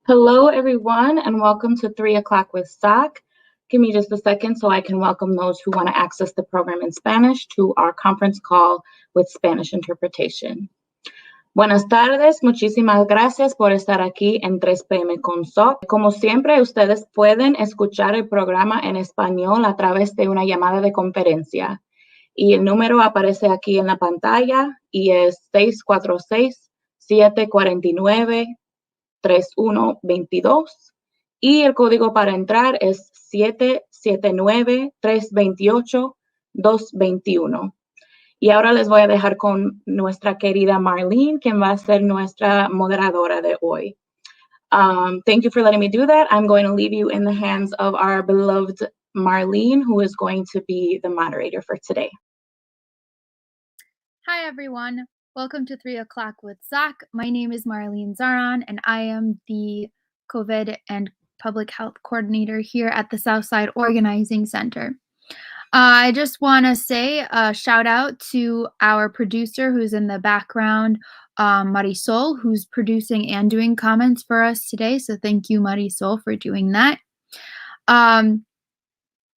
Hello, everyone, and welcome to 3 o'clock with SOC. Give me just a second so I can welcome those who want to access the program in Spanish to our conference call with Spanish interpretation. Buenas tardes, muchísimas gracias por estar aquí en 3 p.m. con SOC. Como siempre, ustedes pueden escuchar el programa en español a través de una llamada de conferencia. Y el número aparece aquí en la pantalla y es 646-749-3122 y el código para entrar es 779-328-221. Y ahora les voy a dejar con nuestra querida Marlene, quien va a ser nuestra moderadora de hoy. Thank you for letting me do that. I'm going to leave you in the hands of our beloved Marlene, who is going to be the moderator for today. Hi, everyone. Welcome to 3 o'clock with Zach. My name is Marlene Zaran, and I am the COVID and Public Health Coordinator here at the Southside Organizing Center. I just want to say a shout out to our producer who's in the background, Marisol, who's producing and doing comments for us today. So thank you, Marisol, for doing that.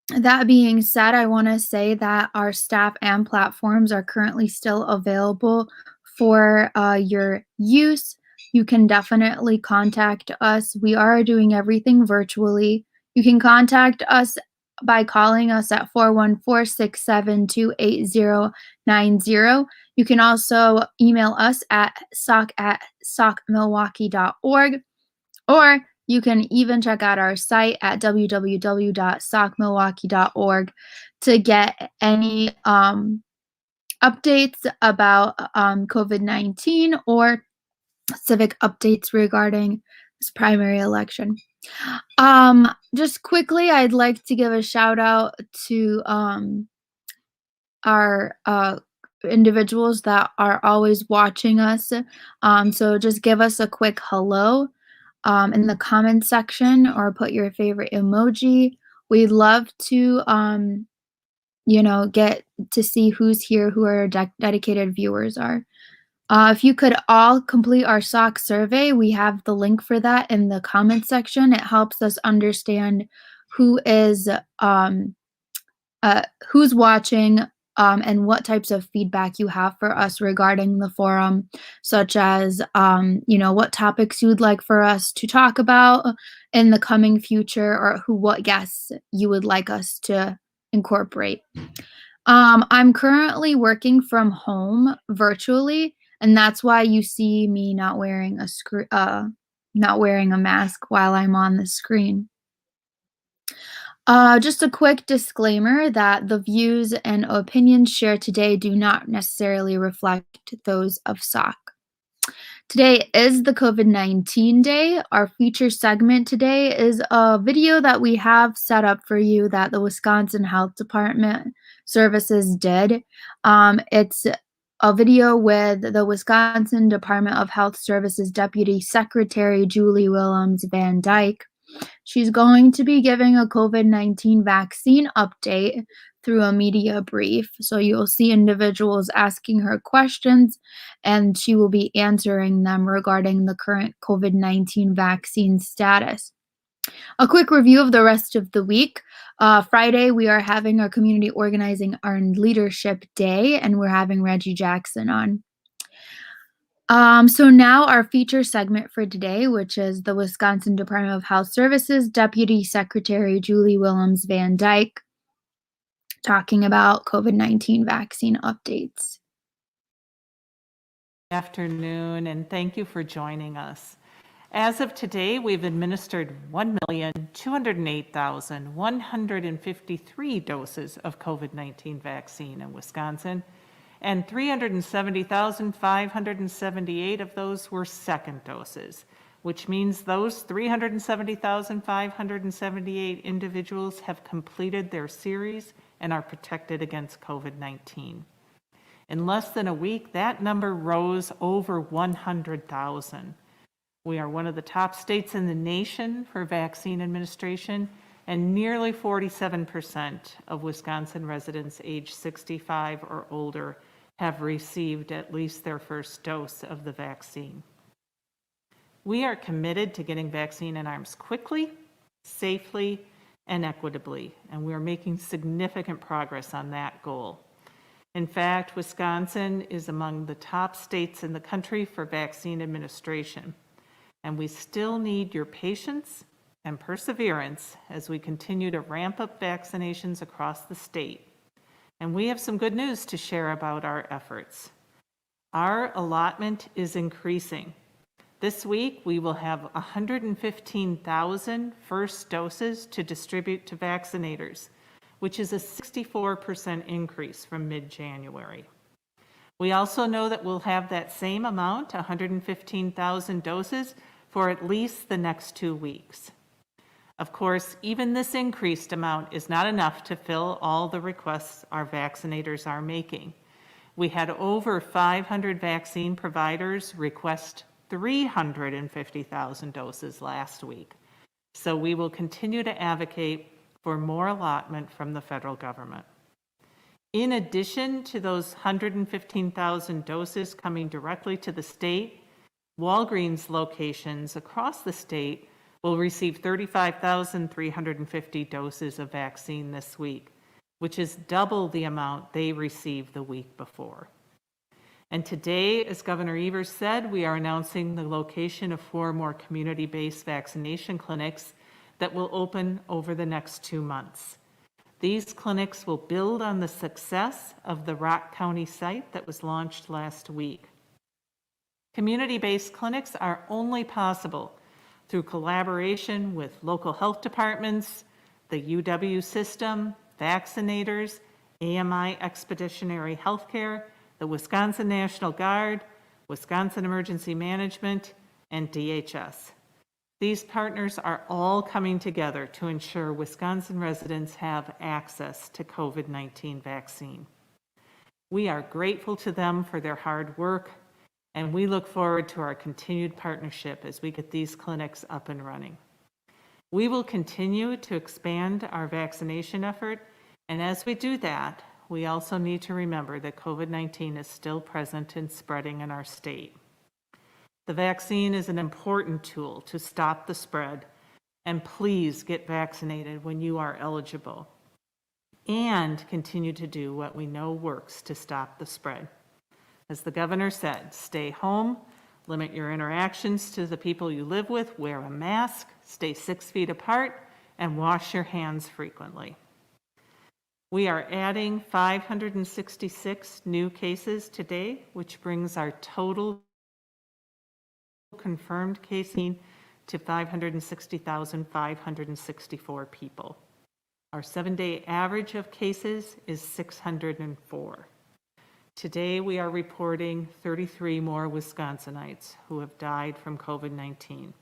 That being said, I want to say that our staff and platforms are currently still available for your use. You can definitely contact us. We are doing everything virtually. You can contact us by calling us at 414-672-8090. You can also email us at soc@socmilwaukee.org, or you can even check out our site at www.socmilwaukee.org to get any updates about COVID-19 or civic updates regarding this primary election. Just quickly, I'd like to give a shout out to our individuals that are always watching us. So just give us a quick hello in the comment section, or put your favorite emoji. We'd love to, get to see who's here, who our dedicated viewers are. If you could all complete our SOC survey, we have the link for that in the comment section. It helps us understand who is who's watching, and what types of feedback you have for us regarding the forum, such as what topics you would like for us to talk about in the coming future, or what guests you would like us to incorporate. I'm currently working from home virtually, and that's why you see me not wearing a mask while I'm on the screen. Just a quick disclaimer that the views and opinions shared today do not necessarily reflect those of SOC. Today is the COVID-19 day. Our feature segment today is a video that we have set up for you that the Wisconsin Health Department Services did. It's a video with the Wisconsin Department of Health Services Deputy Secretary Julie Willems Van Dijk. She's going to be giving a COVID-19 vaccine update through a media brief. So you'll see individuals asking her questions, and she will be answering them regarding the current COVID-19 vaccine status. A quick review of the rest of the week. Friday, we are having our Community Organizing and Leadership Day, and we're having Reggie Jackson on. So now our feature segment for today, which is the Wisconsin Department of Health Services Deputy Secretary Julie Willems Van Dijk talking about COVID-19 vaccine updates. Good afternoon, and thank you for joining us. As of today, we've administered 1,208,153 doses of COVID-19 vaccine in Wisconsin, and 370,578 of those were second doses, which means those 370,578 individuals have completed their series and are protected against COVID-19. In less than a week, that number rose over 100,000. We are one of the top states in the nation for vaccine administration, and nearly 47% of Wisconsin residents age 65 or older have received at least their first dose of the vaccine. We are committed to getting vaccine in arms quickly, safely, and equitably, and we are making significant progress on that goal. In fact, Wisconsin is among the top states in the country for vaccine administration, and we still need your patience and perseverance as we continue to ramp up vaccinations across the state. And we have some good news to share about our efforts. Our allotment is increasing. This week, we will have 115,000 first doses to distribute to vaccinators, which is a 64% increase from mid-January. We also know that we'll have that same amount, 115,000 doses, for at least the next 2 weeks. Of course, even this increased amount is not enough to fill all the requests our vaccinators are making. We had over 500 vaccine providers request 350,000 doses last week. So we will continue to advocate for more allotment from the federal government. In addition to those 115,000 doses coming directly to the state, Walgreens locations across the state will receive 35,350 doses of vaccine this week, which is double the amount they received the week before. And today, as Governor Evers said, we are announcing the location of 4 more community-based vaccination clinics that will open over the next 2 months. These clinics will build on the success of the Rock County site that was launched last week. Community-based clinics are only possible through collaboration with local health departments, the UW system, vaccinators, AMI Expeditionary Healthcare, the Wisconsin National Guard, Wisconsin Emergency Management, and DHS. These partners are all coming together to ensure Wisconsin residents have access to COVID-19 vaccine. We are grateful to them for their hard work, and we look forward to our continued partnership as we get these clinics up and running. We will continue to expand our vaccination effort, and as we do that, we also need to remember that COVID-19 is still present and spreading in our state. The vaccine is an important tool to stop the spread, and please get vaccinated when you are eligible, and continue to do what we know works to stop the spread. As the governor said, stay home, limit your interactions to the people you live with, wear a mask, stay 6 feet apart, and wash your hands frequently. We are adding 566 new cases today, which brings our total confirmed cases to 560,564 people. Our 7-day average of cases is 604. Today, we are reporting 33 more Wisconsinites who have died from COVID-19,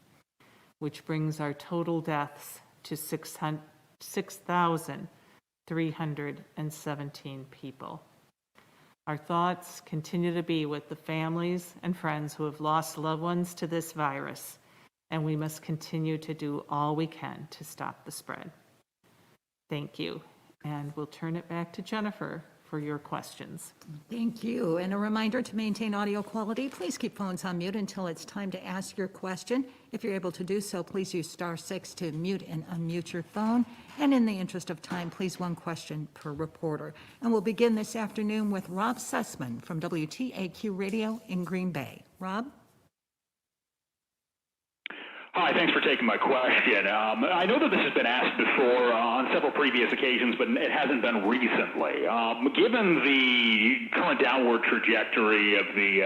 which brings our total deaths to 6,317 people. Our thoughts continue to be with the families and friends who have lost loved ones to this virus, and we must continue to do all we can to stop the spread. Thank you, and we'll turn it back to Jennifer for your questions. Thank you. And a reminder to maintain audio quality. Please keep phones on mute until it's time to ask your question. If you're able to do so, please use *6 to mute and unmute your phone. And in the interest of time, please 1 question per reporter. And we'll begin this afternoon with Rob Sussman from WTAQ Radio in Green Bay. Rob? Hi, thanks for taking my question. I know that this has been asked before on several previous occasions, but it hasn't been recently. Given the current downward trajectory of the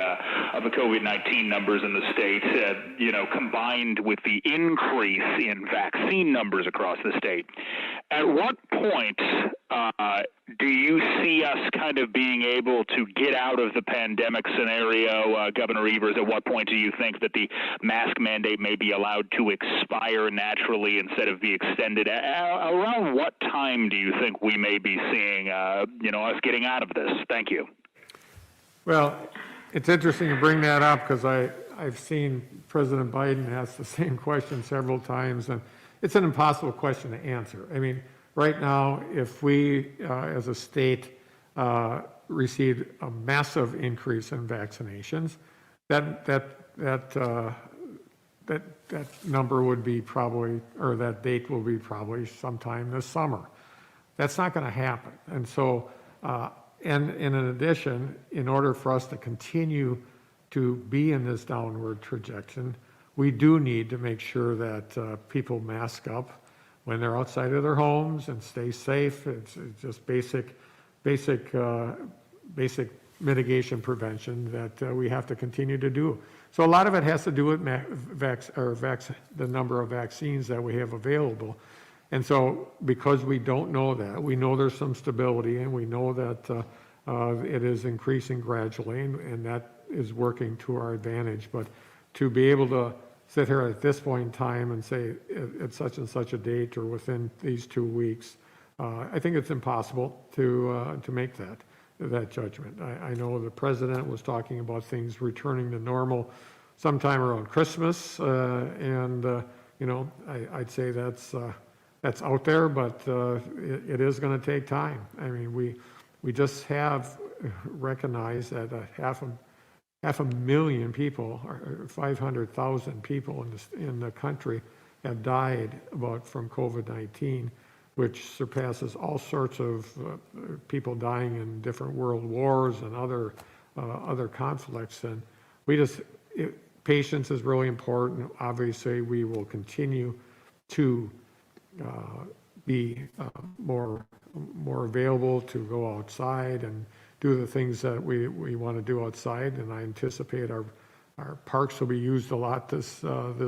COVID-19 numbers in the state, combined with the increase in vaccine numbers across the state, at what point do you see us kind of being able to get out of the pandemic scenario, Governor Evers? At what point do you think that the mask mandate may be allowed to expire naturally instead of be extended? Around what time do you think we may be seeing, us getting out of this? Thank you. Well, it's interesting to bring that up because I've seen President Biden ask the same question several times, and it's an impossible question to answer. I mean, right now, if we, as a state, received a massive increase in vaccinations, that that number would be probably, or that date will be probably sometime this summer. That's not going to happen. And so, and in addition, in order for us to continue to be in this downward trajectory, we do need to make sure that people mask up when they're outside of their homes and stay safe. It's just basic mitigation prevention that we have to continue to do. So a lot of it has to do with the number of vaccines that we have available. And so because we don't know that, we know there's some stability, and we know that it is increasing gradually, and that is working to our advantage. But to be able to sit here at this point in time and say at such and such a date or within these 2 weeks, I think it's impossible to make that judgment. I know the president was talking about things returning to normal sometime around Christmas, and I'd say that's out there, but it is going to take time. I mean, we just have recognized that half a million people, or 500,000 people in the country have died from COVID-19, which surpasses all sorts of people dying in different world wars and other conflicts. And patience is really important. Obviously, we will continue to be more available to go outside and do the things that we want to do outside. And I anticipate our parks will be used a lot this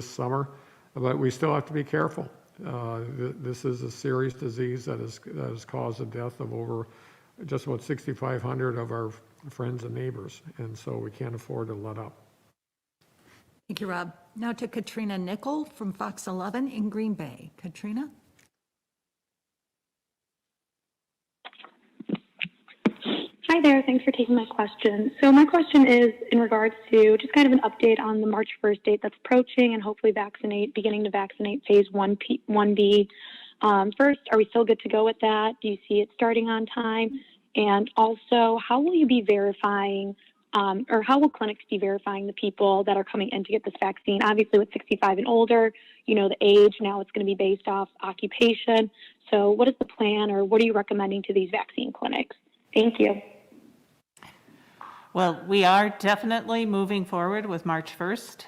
summer, but we still have to be careful. This is a serious disease that has caused the death of over just about 6,500 of our friends and neighbors, and so we can't afford to let up. Thank you, Rob. Now to Katrina Nickel from Fox 11 in Green Bay. Katrina? Hi there, thanks for taking my question. So my question is in regards to just kind of an update on the March 1st date that's approaching and hopefully beginning to vaccinate phase 1B. First, are we still good to go with that? Do you see it starting on time? And also, how will you be verifying, or how will clinics be verifying the people that are coming in to get this vaccine? Obviously with 65 and older, the age, now it's going to be based off occupation. So what is the plan, or what are you recommending to these vaccine clinics? Thank you. Well, we are definitely moving forward with March 1st.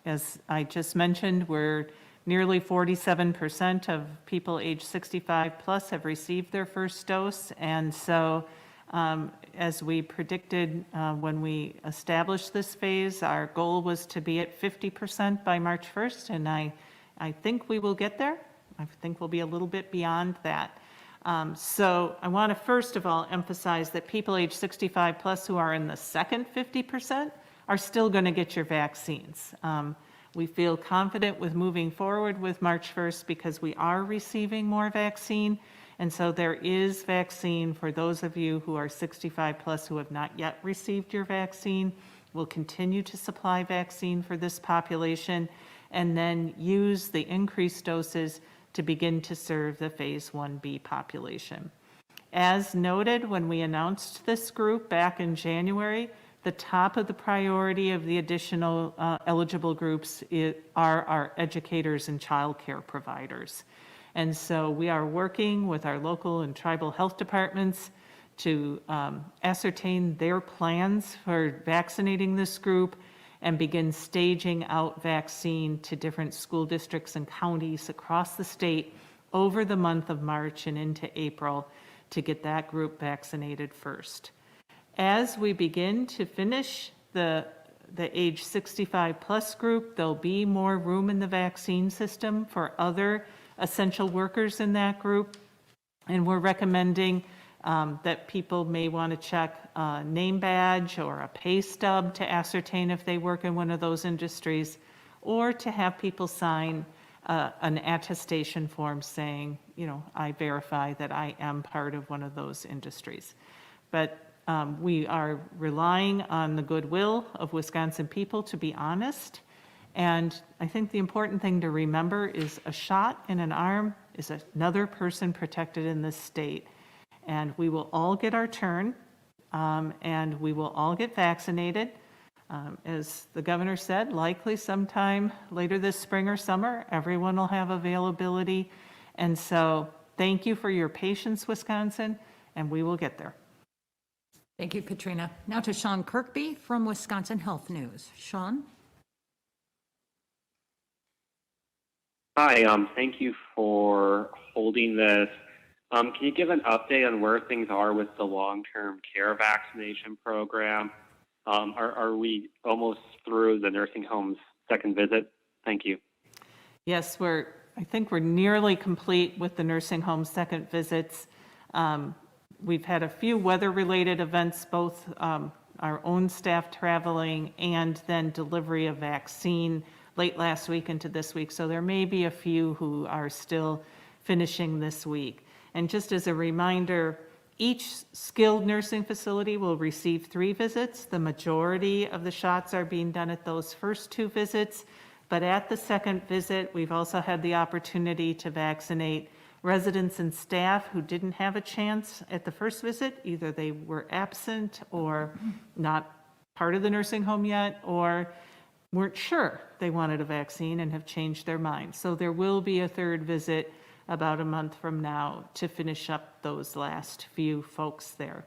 As I just mentioned, we're nearly 47% of people age 65 plus have received their first dose. And so as we predicted when we established this phase, our goal was to be at 50% by March 1st. And I think we will get there. I think we'll be a little bit beyond that. So I want to first of all emphasize that people age 65 plus who are in the second 50% are still going to get your vaccines. We feel confident with moving forward with March 1st because we are receiving more vaccine. And so there is vaccine for those of you who are 65 plus who have not yet received your vaccine. We'll continue to supply vaccine for this population and then use the increased doses to begin to serve the phase 1B population. As noted when we announced this group back in January, the top of the priority of the additional eligible groups are our educators and childcare providers. And so we are working with our local and tribal health departments to ascertain their plans for vaccinating this group and begin staging out vaccine to different school districts and counties across the state over the month of March and into April to get that group vaccinated first. As we begin to finish the age 65 plus group, there'll be more room in the vaccine system for other essential workers in that group. And we're recommending that people may want to check a name badge or a pay stub to ascertain if they work in one of those industries, or to have people sign an attestation form saying, I verify that I am part of one of those industries. But we are relying on the goodwill of Wisconsin people to be honest. And I think the important thing to remember is a shot in an arm is another person protected in this state. And we will all get our turn, and we will all get vaccinated. As the governor said, likely sometime later this spring or summer, everyone will have availability. And so thank you for your patience, Wisconsin, and we will get there. Thank you, Katrina. Now to Sean Kirkby from Wisconsin Health News. Sean? Hi, thank you for holding this. Can you give an update on where things are with the long-term care vaccination program? Are we almost through the nursing home's second visit? Thank you. Yes, I think we're nearly complete with the nursing home second visits. We've had a few weather-related events, both our own staff traveling and then delivery of vaccine late last week into this week. So there may be a few who are still finishing this week. And just as a reminder, each skilled nursing facility will receive 3 visits. The majority of the shots are being done at those first 2 visits. But at the second visit, we've also had the opportunity to vaccinate residents and staff who didn't have a chance at the first visit. Either they were absent or not part of the nursing home yet, or weren't sure they wanted a vaccine and have changed their mind. So there will be a third visit about a month from now to finish up those last few folks there.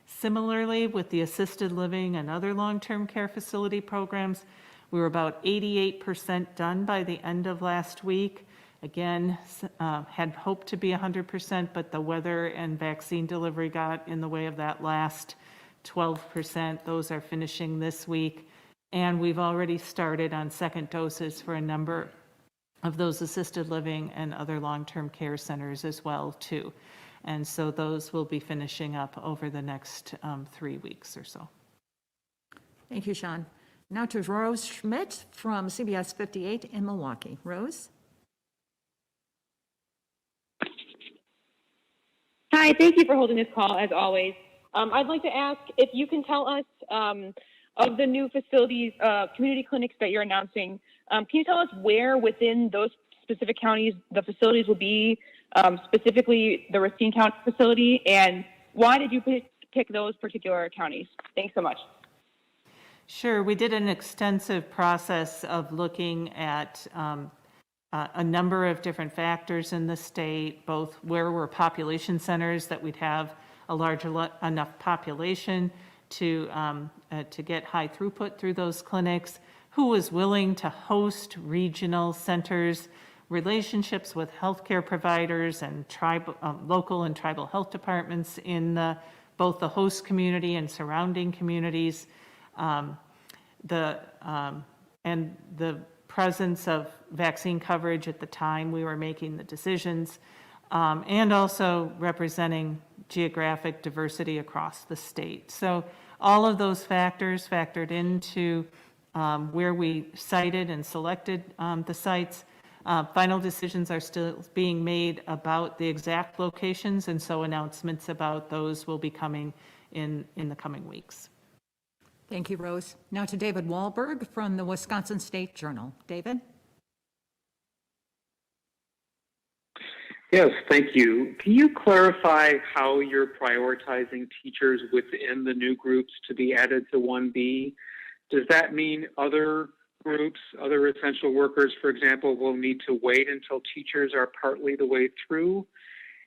Similarly, with the assisted living and other long-term care facility programs, we were about 88% done by the end of last week. Again, had hoped to be 100%, but the weather and vaccine delivery got in the way of that last 12%. Those are finishing this week. And we've already started on second doses for a number of those assisted living and other long-term care centers as well, too. And so those will be finishing up over the next 3 weeks or so. Thank you, Sean. Now to Rose Schmidt from CBS 58 in Milwaukee. Rose? Hi, thank you for holding this call, as always. I'd like to ask if you can tell us of the new facilities, community clinics that you're announcing, can you tell us where within those specific counties the facilities will be, specifically the Racine County facility, and why did you pick those particular counties? Thanks so much. Sure, we did an extensive process of looking at a number of different factors in the state, both where were population centers that we'd have a large enough population to get high throughput through those clinics, who was willing to host regional centers, relationships with healthcare providers and local and tribal health departments in both the host community and surrounding communities, and the presence of vaccine coverage at the time we were making the decisions, and also representing geographic diversity across the state. So all of those factors factored into where we cited and selected the sites. Final decisions are still being made about the exact locations, and so announcements about those will be coming in the coming weeks. Thank you, Rose. Now to David Wahlberg from the Wisconsin State Journal. David? Yes, thank you. Can you clarify how you're prioritizing teachers within the new groups to be added to 1B? Does that mean other groups, other essential workers, for example, will need to wait until teachers are partly the way through?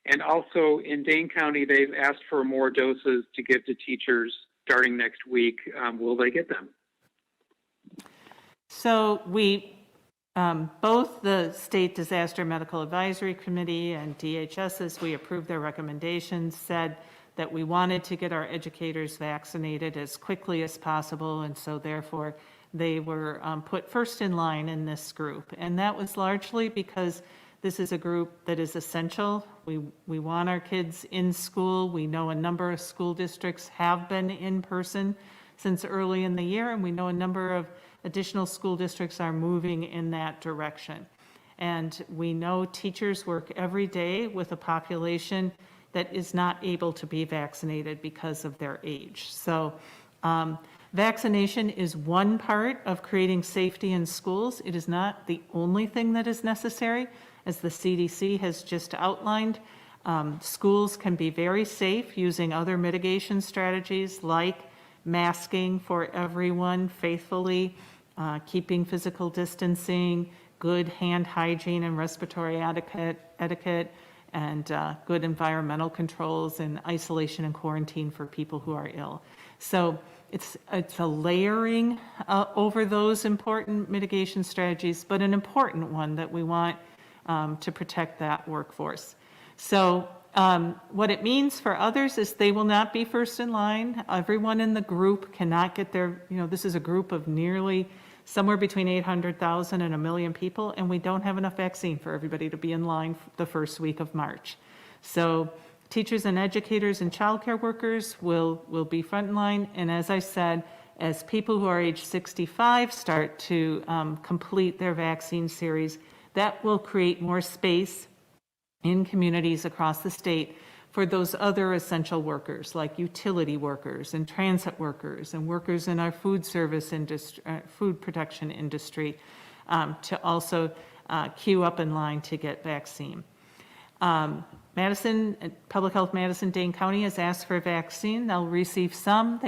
And also in Dane County, they've asked for more doses to give to teachers starting next week. Will they get them? So we, both the State Disaster Medical Advisory Committee and DHS, as we approved their recommendations, said that we wanted to get our educators vaccinated as quickly as possible, and so therefore they were put first in line in this group. And that was largely because this is a group that is essential. We want our kids in school. We know a number of school districts have been in person since early in the year, and we know a number of additional school districts are moving in that direction. And we know teachers work every day with a population that is not able to be vaccinated because of their age. So vaccination is one part of creating safety in schools. It is not the only thing that is necessary. As the CDC has just outlined, schools can be very safe using other mitigation strategies like masking for everyone faithfully, keeping physical distancing, good hand hygiene and respiratory etiquette, and good environmental controls and isolation and quarantine for people who are ill. So it's a layering over those important mitigation strategies, but an important one that we want to protect that workforce. So what it means for others is they will not be first in line. Everyone in the group cannot get their, this is a group of nearly somewhere between 800,000 and 1 million people, and we don't have enough vaccine for everybody to be in line the first week of March. So teachers and educators and childcare workers will be front in line. And as I said, as people who are age 65 start to complete their vaccine series, that will create more space in communities across the state for those other essential workers like utility workers and transit workers and workers in our food service industry, food protection industry, to also queue up in line to get vaccine. Public Health Madison, Dane County has asked for a vaccine. They'll receive some.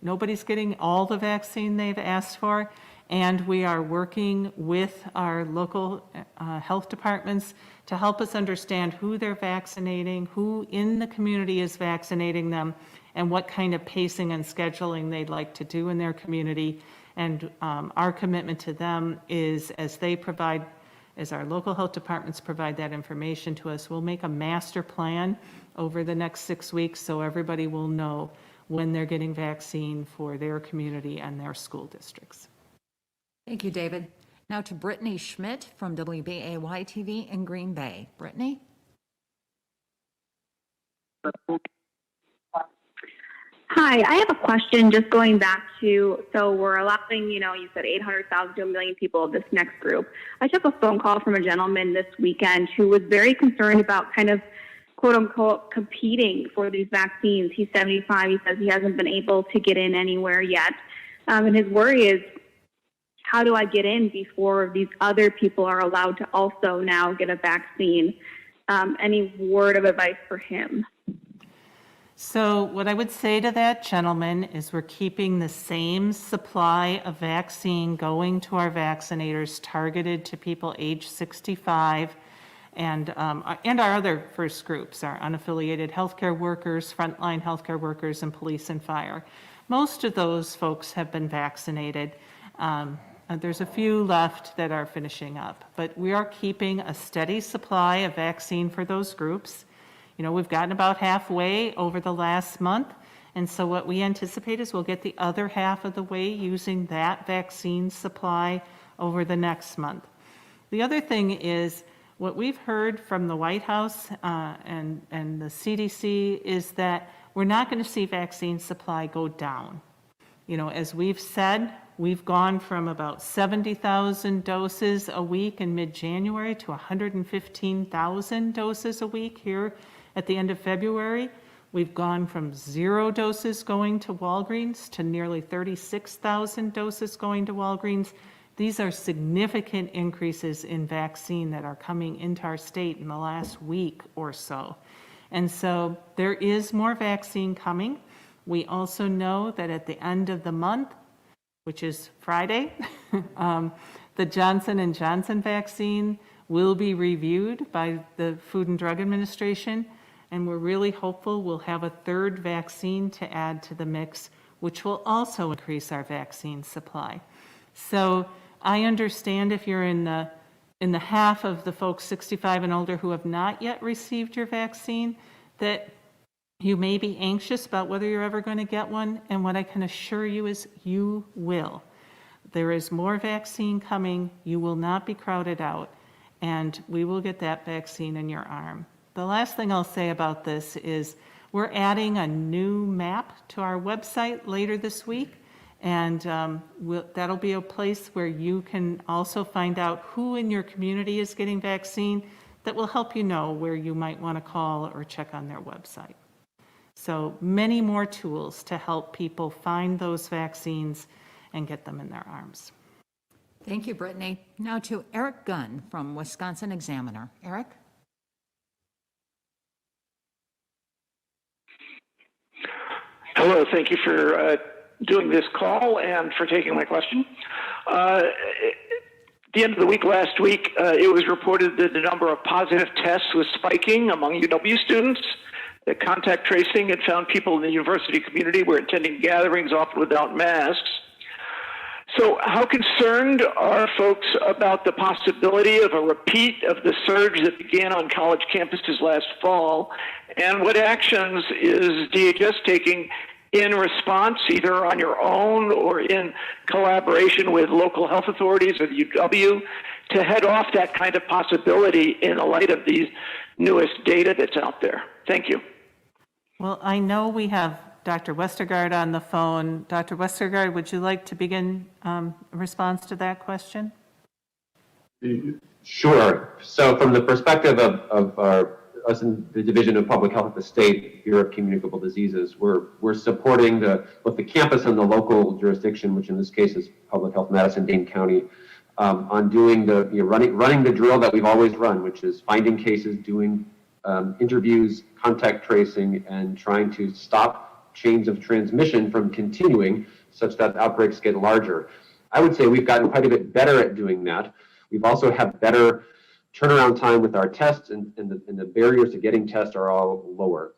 Nobody's getting all the vaccine they've asked for. And we are working with our local health departments to help us understand who they're vaccinating, who in the community is vaccinating them, and what kind of pacing and scheduling they'd like to do in their community. And our commitment to them is as our local health departments provide that information to us, we'll make a master plan over the next 6 weeks so everybody will know when they're getting vaccine for their community and their school districts. Thank you, David. Now to Brittany Schmidt from WBAY TV in Green Bay. Brittany? Hi, I have a question just going back to, so we're allowing, you said 800,000 to 1 million people, this next group. I took a phone call from a gentleman this weekend who was very concerned about kind of quote unquote competing for these vaccines. He's 75. He says he hasn't been able to get in anywhere yet. And his worry is, how do I get in before these other people are allowed to also now get a vaccine? Any word of advice for him? So what I would say to that gentleman is we're keeping the same supply of vaccine going to our vaccinators targeted to people age 65 and our other first groups, our unaffiliated healthcare workers, frontline healthcare workers, and police and fire. Most of those folks have been vaccinated. There's a few left that are finishing up, but we are keeping a steady supply of vaccine for those groups. We've gotten about halfway over the last month, and so what we anticipate is we'll get the other half of the way using that vaccine supply over the next month. The other thing is what we've heard from the White House and the CDC is that we're not going to see vaccine supply go down. As we've said, we've gone from about 70,000 doses a week in mid-January to 115,000 doses a week here at the end of February. We've gone from 0 doses going to Walgreens to nearly 36,000 doses going to Walgreens. These are significant increases in vaccine that are coming into our state in the last week or so. And so there is more vaccine coming. We also know that at the end of the month, which is Friday, the Johnson & Johnson vaccine will be reviewed by the Food and Drug Administration, and we're really hopeful we'll have a third vaccine to add to the mix, which will also increase our vaccine supply. So I understand if you're in the half of the folks 65 and older who have not yet received your vaccine, that you may be anxious about whether you're ever going to get one, and what I can assure you is you will. There is more vaccine coming. You will not be crowded out, and we will get that vaccine in your arm. The last thing I'll say about this is we're adding a new map to our website later this week, and that'll be a place where you can also find out who in your community is getting vaccine. That will help you know where you might want to call or check on their website. So many more tools to help people find those vaccines and get them in their arms. Thank you, Brittany. Now to Eric Gunn from Wisconsin Examiner. Eric? Hello, thank you for doing this call and for taking my question. At the end of the week last week, it was reported that the number of positive tests was spiking among UW students. That contact tracing had found people in the university community were attending gatherings, often without masks. So how concerned are folks about the possibility of a repeat of the surge that began on college campuses last fall? And what actions is DHS taking in response, either on your own or in collaboration with local health authorities or the UW, to head off that kind of possibility in the light of these newest data that's out there? Thank you. Well, I know we have Dr. Westergaard on the phone. Dr. Westergaard, would you like to begin a response to that question? Sure. So from the perspective of us in the Division of Public Health at the State Bureau of Communicable Diseases, we're supporting both the campus and the local jurisdiction, which in this case is Public Health Madison-Dane County, on doing running the drill that we've always run, which is finding cases, doing interviews, contact tracing, and trying to stop chains of transmission from continuing such that outbreaks get larger. I would say we've gotten quite a bit better at doing that. We've also had better turnaround time with our tests, and the barriers to getting tests are all lower.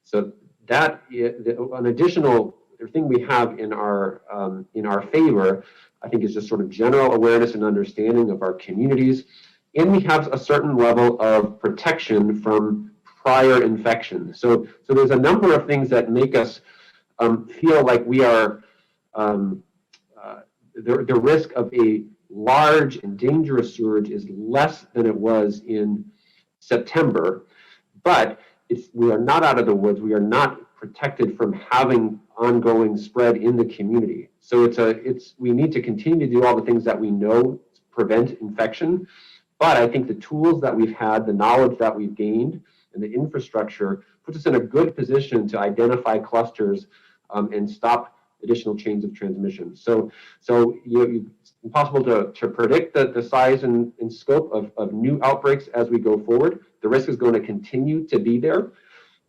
So that an additional thing we have in our favor, I think, is just sort of general awareness and understanding of our communities, and we have a certain level of protection from prior infection. So there's a number of things that make us feel like we are the risk of a large and dangerous surge is less than it was in September, but we are not out of the woods. We are not protected from having ongoing spread in the community. So we need to continue to do all the things that we know prevent infection, but I think the tools that we've had, the knowledge that we've gained, and the infrastructure puts us in a good position to identify clusters and stop additional chains of transmission. So it's impossible to predict the size and scope of new outbreaks as we go forward. The risk is going to continue to be there,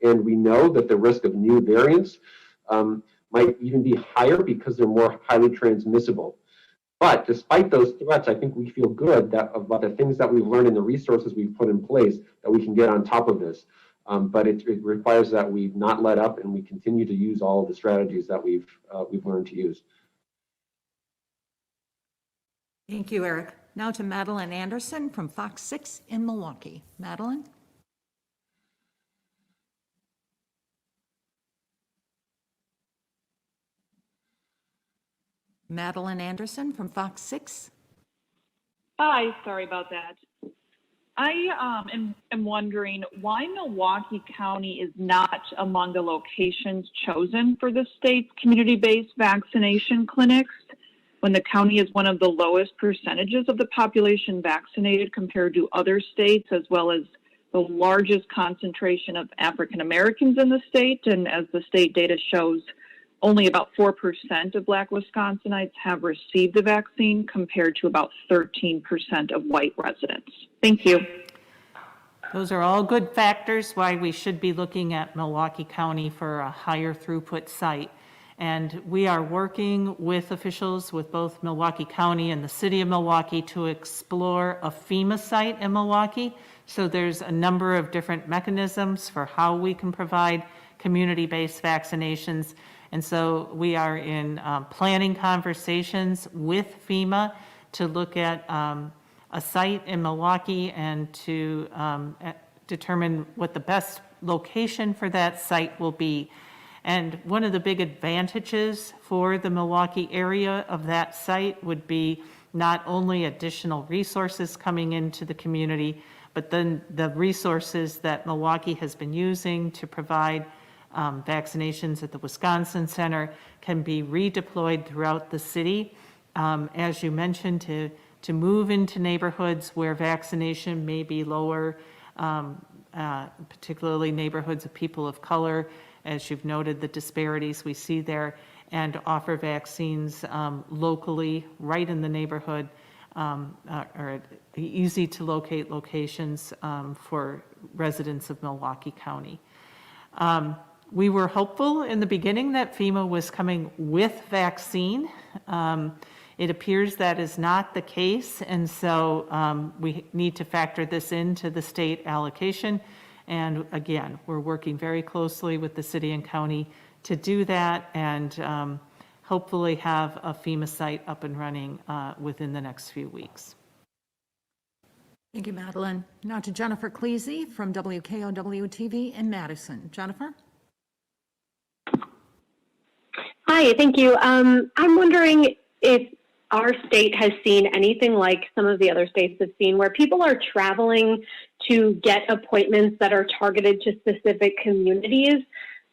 and we know that the risk of new variants might even be higher because they're more highly transmissible. But despite those threats, I think we feel good about the things that we've learned and the resources we've put in place that we can get on top of this. But it requires that we not let up and we continue to use all of the strategies that we've learned to use. Thank you, Eric. Now to Madeline Anderson from Fox 6 in Milwaukee. Madeline? Madeline Anderson from Fox 6. Hi, sorry about that. I am wondering why Milwaukee County is not among the locations chosen for the state's community-based vaccination clinics when the county is one of the lowest percentages of the population vaccinated compared to other states, as well as the largest concentration of African Americans in the state. And as the state data shows, only about 4% of Black Wisconsinites have received the vaccine compared to about 13% of white residents. Thank you. Those are all good factors why we should be looking at Milwaukee County for a higher throughput site. And we are working with officials with both Milwaukee County and the city of Milwaukee to explore a FEMA site in Milwaukee. So there's a number of different mechanisms for how we can provide community-based vaccinations. And so we are in planning conversations with FEMA to look at a site in Milwaukee and to determine what the best location for that site will be. And one of the big advantages for the Milwaukee area of that site would be not only additional resources coming into the community, but then the resources that Milwaukee has been using to provide vaccinations at the Wisconsin Center can be redeployed throughout the city. As you mentioned, to move into neighborhoods where vaccination may be lower, particularly neighborhoods of people of color, as you've noted, the disparities we see there, and offer vaccines locally, right in the neighborhood, or easy to locate locations for residents of Milwaukee County. We were hopeful in the beginning that FEMA was coming with vaccine. It appears that is not the case, and so we need to factor this into the state allocation. And again, we're working very closely with the city and county to do that, and hopefully have a FEMA site up and running within the next few weeks. Thank you, Madeline. Now to Jennifer Cleasy from WKOW-TV in Madison. Jennifer? Hi, thank you. I'm wondering if our state has seen anything like some of the other states have seen, where people are traveling to get appointments that are targeted to specific communities.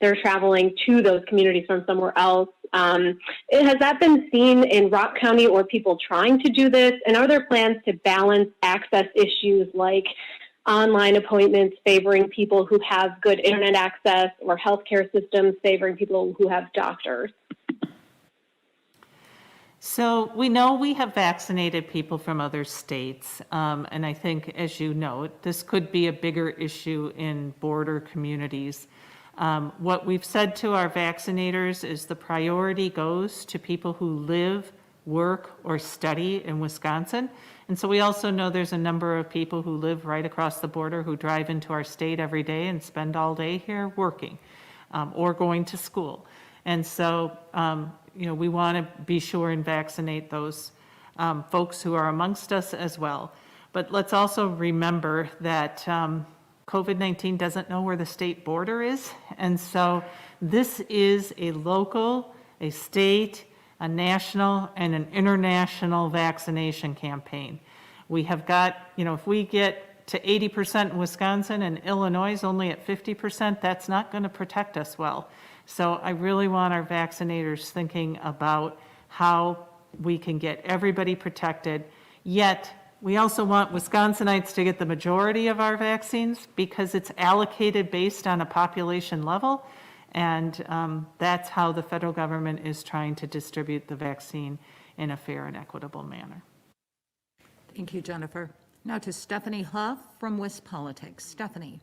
They're traveling to those communities from somewhere else. Has that been seen in Rock County, or people trying to do this? And are there plans to balance access issues like online appointments favoring people who have good internet access, or healthcare systems favoring people who have doctors? So we know we have vaccinated people from other states, and I think, as you note, this could be a bigger issue in border communities. What we've said to our vaccinators is the priority goes to people who live, work, or study in Wisconsin. And so we also know there's a number of people who live right across the border who drive into our state every day and spend all day here working or going to school. And so, we want to be sure and vaccinate those folks who are amongst us as well. But let's also remember that COVID-19 doesn't know where the state border is. And so this is a local, a state, a national, and an international vaccination campaign. We have got, if we get to 80% in Wisconsin and Illinois is only at 50%, that's not going to protect us well. So I really want our vaccinators thinking about how we can get everybody protected, yet we also want Wisconsinites to get the majority of our vaccines because it's allocated based on a population level, and that's how the federal government is trying to distribute the vaccine in a fair and equitable manner. Thank you, Jennifer. Now to Stephanie Huff from West Politics. Stephanie.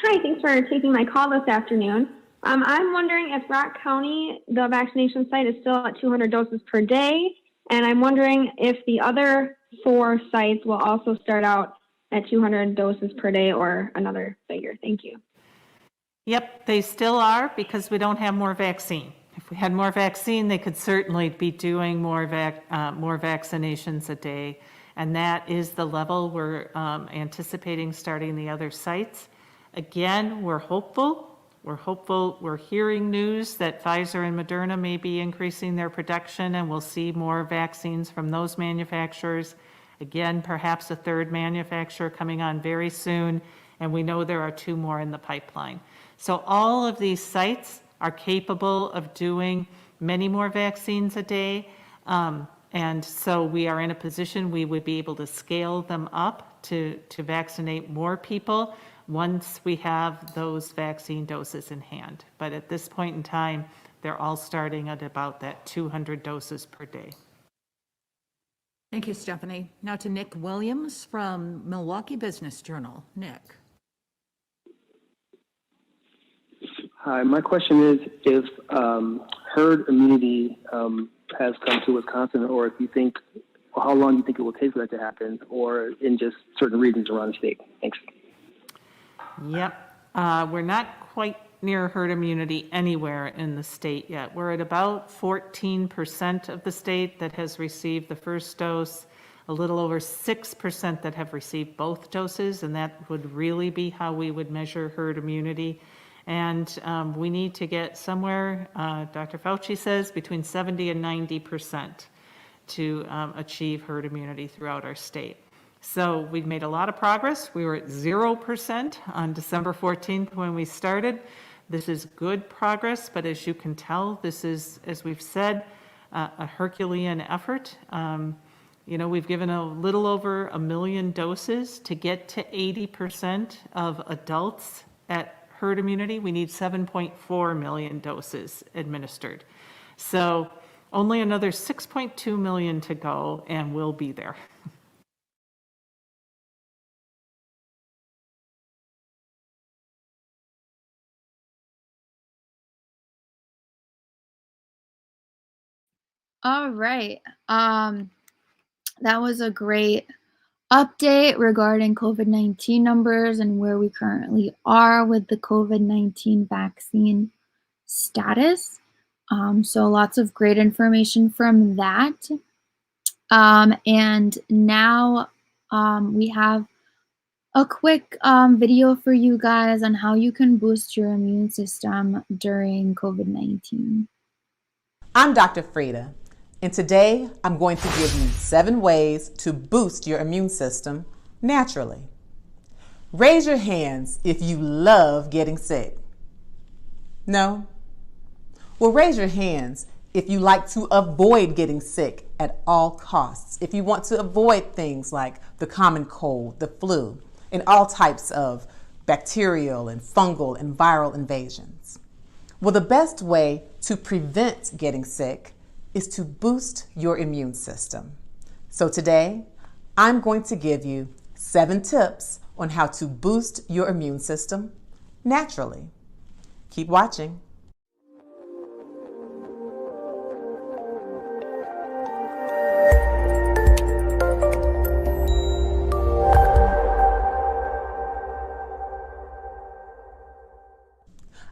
Hi, thanks for taking my call this afternoon. I'm wondering if Rock County, the vaccination site, is still at 200 doses per day, and I'm wondering if the other 4 sites will also start out at 200 doses per day or another figure. Thank you. Yep, they still are because we don't have more vaccine. If we had more vaccine, they could certainly be doing more vaccinations a day, and that is the level we're anticipating starting the other sites. Again, we're hopeful. We're hearing news that Pfizer and Moderna may be increasing their production, and we'll see more vaccines from those manufacturers. Again, perhaps a third manufacturer coming on very soon, and we know there are 2 more in the pipeline. So all of these sites are capable of doing many more vaccines a day, and so we are in a position we would be able to scale them up to vaccinate more people once we have those vaccine doses in hand. But at this point in time, they're all starting at about that 200 doses per day. Thank you, Stephanie. Now to Nick Willems from Milwaukee Business Journal. Nick. Hi, my question is if herd immunity has come to Wisconsin, or if you think, how long do you think it will take for that to happen, or in just certain regions around the state? Thanks. Yep, we're not quite near herd immunity anywhere in the state yet. We're at about 14% of the state that has received the first dose, a little over 6% that have received both doses, and that would really be how we would measure herd immunity. And we need to get somewhere, Dr. Fauci says, between 70 and 90% to achieve herd immunity throughout our state. So we've made a lot of progress. We were at 0% on December 14th when we started. This is good progress, but as you can tell, this is, as we've said, a Herculean effort. We've given a little over 1 million doses to get to 80% of adults at herd immunity. We need 7.4 million doses administered. So only another 6.2 million to go, and we'll be there. All right. That was a great update regarding COVID-19 numbers and where we currently are with the COVID-19 vaccine status. So lots of great information from that. And now we have a quick video for you guys on how you can boost your immune system during COVID-19. I'm Dr. Frida, and today I'm going to give you 7 ways to boost your immune system naturally. Raise your hands if you love getting sick. No? Well, raise your hands if you like to avoid getting sick at all costs, if you want to avoid things like the common cold, the flu, and all types of bacterial and fungal and viral invasions. Well, the best way to prevent getting sick is to boost your immune system. So today, I'm going to give you 7 tips on how to boost your immune system naturally. Keep watching.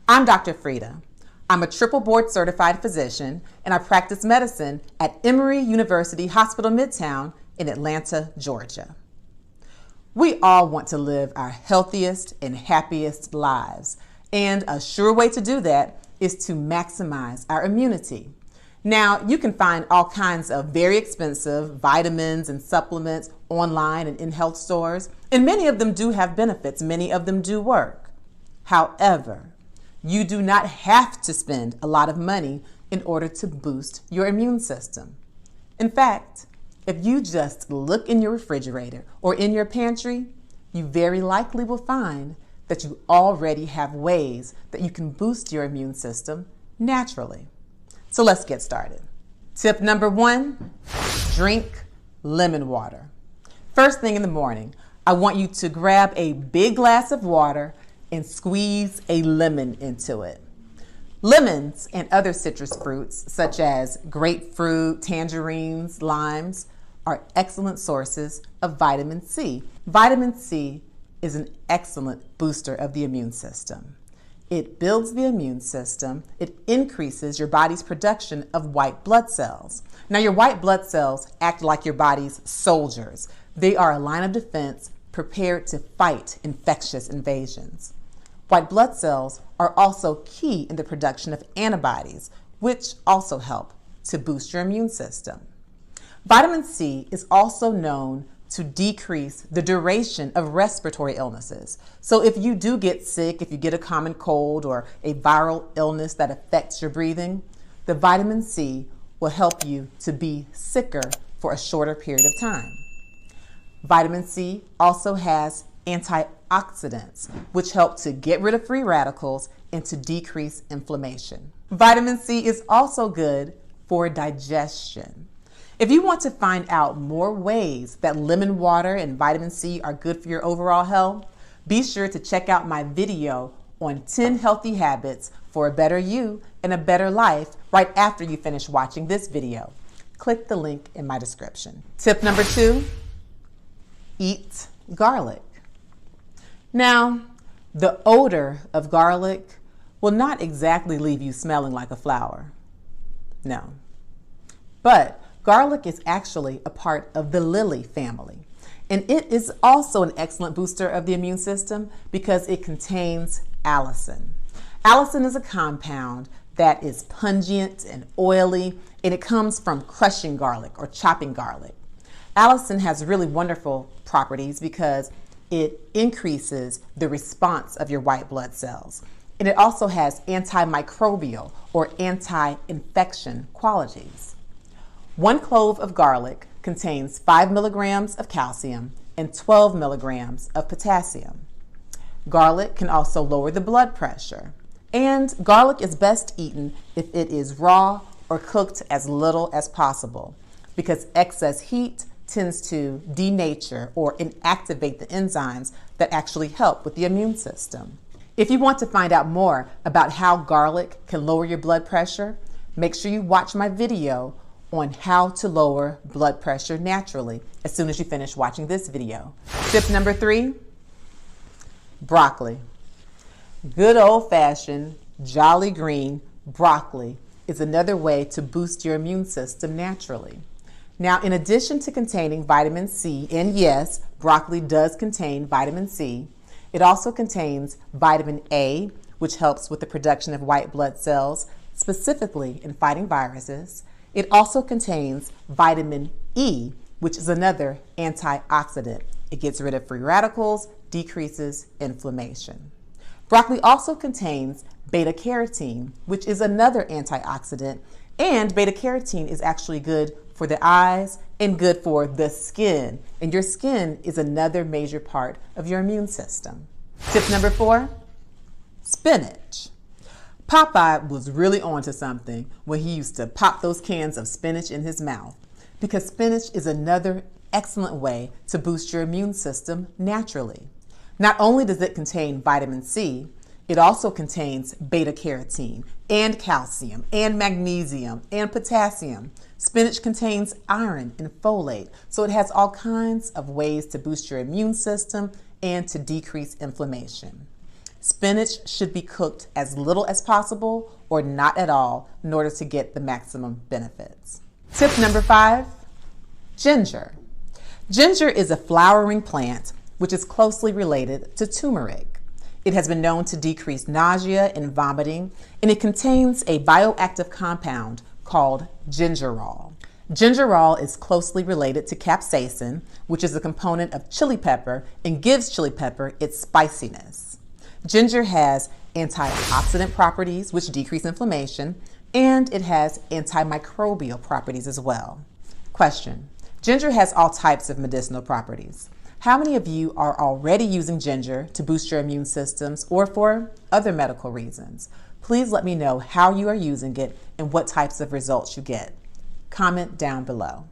I'm Dr. Frida. I'm a triple board certified physician and I practice medicine at Emory University Hospital Midtown in Atlanta, Georgia. We all want to live our healthiest and happiest lives, and a sure way to do that is to maximize our immunity. Now, you can find all kinds of very expensive vitamins and supplements online and in health stores, and many of them do have benefits. Many of them do work. However, you do not have to spend a lot of money in order to boost your immune system. In fact, if you just look in your refrigerator or in your pantry, you very likely will find that you already have ways that you can boost your immune system naturally. So let's get started. Tip number 1, drink lemon water. First thing in the morning, I want you to grab a big glass of water and squeeze a lemon into it. Lemons and other citrus fruits, such as grapefruit, tangerines, limes, are excellent sources of vitamin C. Vitamin C is an excellent booster of the immune system. It builds the immune system. It increases your body's production of white blood cells. Now, your white blood cells act like your body's soldiers. They are a line of defense prepared to fight infectious invasions. White blood cells are also key in the production of antibodies, which also help to boost your immune system. Vitamin C is also known to decrease the duration of respiratory illnesses. So if you do get sick, if you get a common cold or a viral illness that affects your breathing, the vitamin C will help you to be sicker for a shorter period of time. Vitamin C also has antioxidants, which help to get rid of free radicals and to decrease inflammation. Vitamin C is also good for digestion. If you want to find out more ways that lemon water and vitamin C are good for your overall health, be sure to check out my video on 10 healthy habits for a better you and a better life right after you finish watching this video. Click the link in my description. Tip number 2, eat garlic. Now, the odor of garlic will not exactly leave you smelling like a flower. No. But garlic is actually a part of the lily family. And it is also an excellent booster of the immune system because it contains allicin. Allicin is a compound that is pungent and oily, and it comes from crushing garlic or chopping garlic. Allicin has really wonderful properties because it increases the response of your white blood cells. And it also has antimicrobial or anti-infection qualities. 1 clove of garlic contains 5 milligrams of calcium and 12 milligrams of potassium. Garlic can also lower the blood pressure. And garlic is best eaten if it is raw or cooked as little as possible because excess heat tends to denature or inactivate the enzymes that actually help with the immune system. If you want to find out more about how garlic can lower your blood pressure, make sure you watch my video on how to lower blood pressure naturally as soon as you finish watching this video. Tip number 3, broccoli. Good old-fashioned, jolly green broccoli is another way to boost your immune system naturally. Now, in addition to containing vitamin C, and yes, broccoli does contain vitamin C, it also contains vitamin A, which helps with the production of white blood cells, specifically in fighting viruses. It also contains vitamin E, which is another antioxidant. It gets rid of free radicals, decreases inflammation. Broccoli also contains beta-carotene, which is another antioxidant, and beta-carotene is actually good for the eyes and good for the skin. And your skin is another major part of your immune system. Tip number 4, spinach. Popeye was really onto something when he used to pop those cans of spinach in his mouth, because spinach is another excellent way to boost your immune system naturally. Not only does it contain vitamin C, it also contains beta-carotene and calcium and magnesium and potassium. Spinach contains iron and folate, so it has all kinds of ways to boost your immune system and to decrease inflammation. Spinach should be cooked as little as possible or not at all in order to get the maximum benefits. Tip number 5, ginger. Ginger is a flowering plant which is closely related to turmeric. It has been known to decrease nausea and vomiting, and it contains a bioactive compound called gingerol. Gingerol is closely related to capsaicin, which is a component of chili pepper and gives chili pepper its spiciness. Ginger has antioxidant properties, which decrease inflammation, and it has antimicrobial properties as well. Question: ginger has all types of medicinal properties. How many of you are already using ginger to boost your immune systems or for other medical reasons? Please let me know how you are using it and what types of results you get. Comment down below.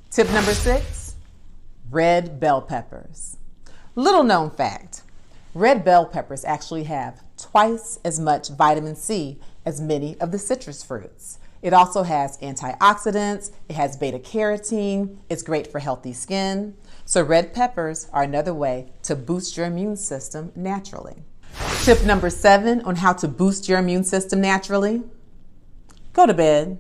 Tip number 6, red bell peppers. Little known fact, red bell peppers actually have twice as much vitamin C as many of the citrus fruits. It also has antioxidants, it has beta-carotene, it's great for healthy skin. So red peppers are another way to boost your immune system naturally. Tip number 7 on how to boost your immune system naturally: go to bed.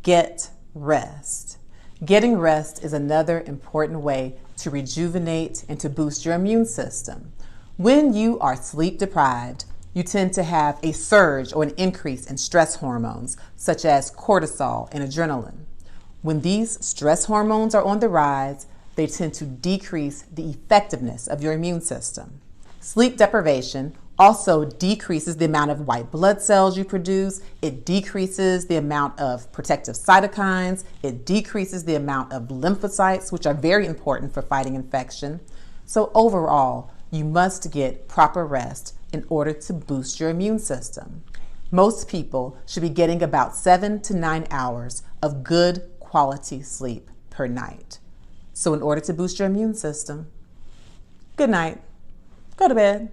Get rest. Getting rest is another important way to rejuvenate and to boost your immune system. When you are sleep deprived, you tend to have a surge or an increase in stress hormones such as cortisol and adrenaline. When these stress hormones are on the rise, they tend to decrease the effectiveness of your immune system. Sleep deprivation also decreases the amount of white blood cells you produce. It decreases the amount of protective cytokines. It decreases the amount of lymphocytes, which are very important for fighting infection. So overall, you must get proper rest in order to boost your immune system. Most people should be getting about 7 to 9 hours of good quality sleep per night. So in order to boost your immune system, good night, go to bed.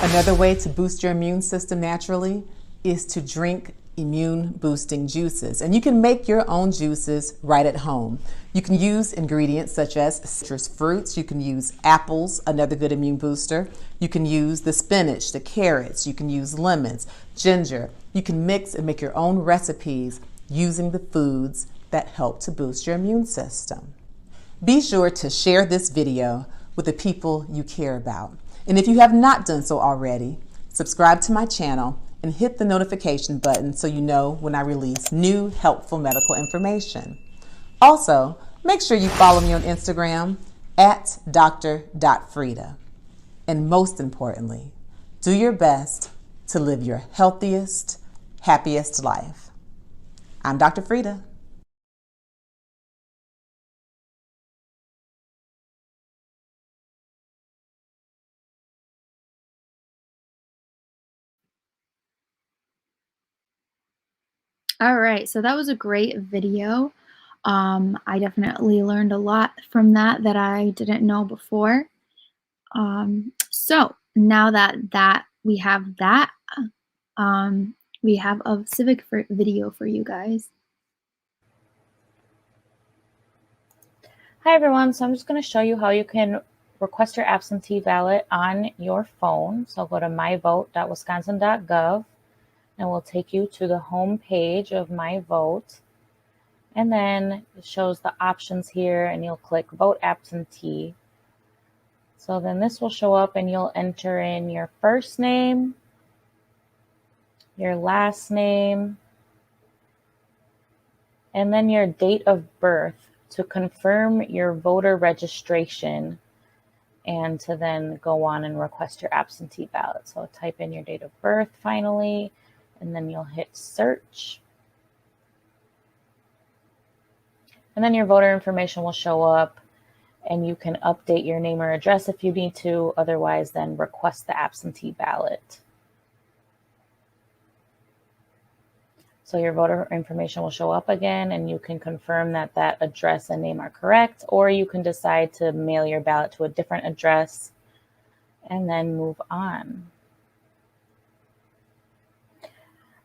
Another way to boost your immune system naturally is to drink immune boosting juices. And you can make your own juices right at home. You can use ingredients such as citrus fruits. You can use apples, another good immune booster. You can use the spinach, the carrots. You can use lemons, ginger. You can mix and make your own recipes using the foods that help to boost your immune system. Be sure to share this video with the people you care about. And if you have not done so already, subscribe to my channel and hit the notification button so you know when I release new helpful medical information. Also, make sure you follow me on Instagram at Dr.Frieda. And most importantly, do your best to live your healthiest, happiest life. I'm Dr. Frieda. All right, so that was a great video. I definitely learned a lot from that I didn't know before. So now that we have that, we have a civic video for you guys. Hi everyone, so I'm just going to show you how you can request your absentee ballot on your phone. So go to myvote.wisconsin.gov and we'll take you to the home page of My Vote. And then it shows the options here and you'll click Vote Absentee. So then this will show up and you'll enter in your first name, your last name, and then your date of birth to confirm your voter registration and to then go on and request your absentee ballot. So type in your date of birth finally, and then you'll hit search. And then your voter information will show up and you can update your name or address if you need to, otherwise then request the absentee ballot. So your voter information will show up again and you can confirm that that address and name are correct, or you can decide to mail your ballot to a different address and then move on.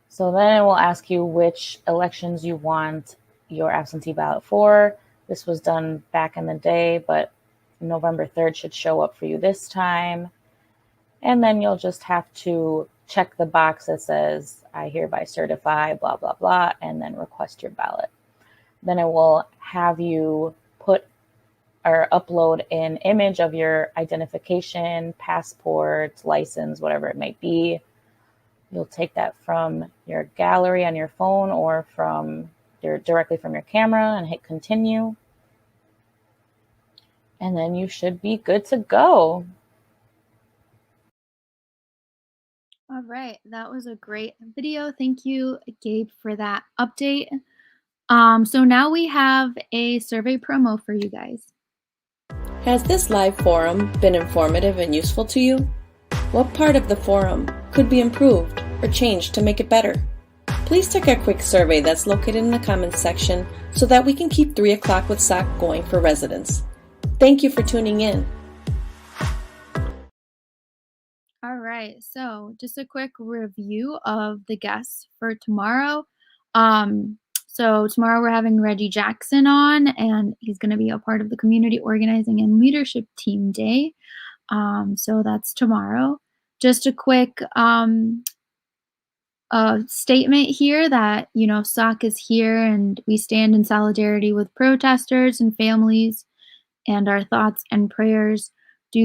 So then it will ask you which elections you want your absentee ballot for. This was done back in the day, but November 3rd should show up for you this time. And then you'll just have to check the box that says, I hereby certify, blah, blah, blah, and then request your ballot. Then it will have you put or upload an image of your identification, passport, license, whatever it might be. You'll take that from your gallery on your phone or directly from your camera and hit continue. And then you should be good to go. All right, that was a great video. Thank you, Gabe, for that update. So now we have a survey promo for you guys. Has this live forum been informative and useful to you? What part of the forum could be improved or changed to make it better? Please take a quick survey that's located in the comments section so that we can keep 3 o'clock with SOC going for residents. Thank you for tuning in. All right, so just a quick review of the guests for tomorrow. So tomorrow we're having Reggie Jackson on, and he's going to be a part of the Community Organizing and Leadership Team Day. So that's tomorrow. Just a quick statement here that, SOC is here and we stand in solidarity with protesters and families, and our thoughts and prayers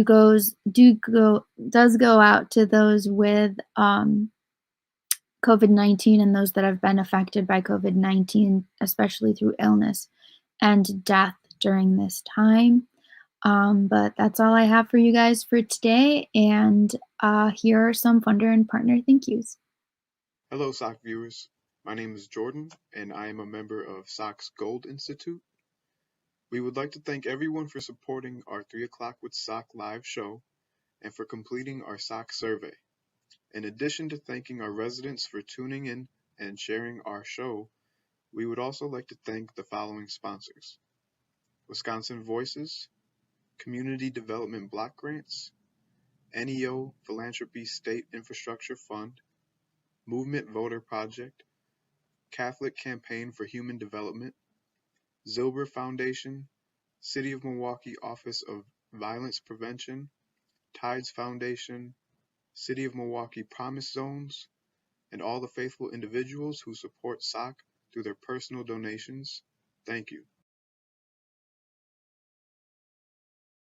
does go out to those with COVID-19 and those that have been affected by COVID-19, especially through illness and death during this time. But that's all I have for you guys for today, and here are some funder and partner thank yous. Hello, SOC viewers. My name is Jordan, and I am a member of SOC's Gold Institute. We would like to thank everyone for supporting our 3 o'clock with SOC live show and for completing our SOC survey. In addition to thanking our residents for tuning in and sharing our show, we would also like to thank the following sponsors: Wisconsin Voices, Community Development Block Grants, NEO Philanthropy State Infrastructure Fund, Movement Voter Project, Catholic Campaign for Human Development, Zilber Foundation, City of Milwaukee Office of Violence Prevention, Tides Foundation, City of Milwaukee Promise Zones, and all the faithful individuals who support SOC through their personal donations. Thank you.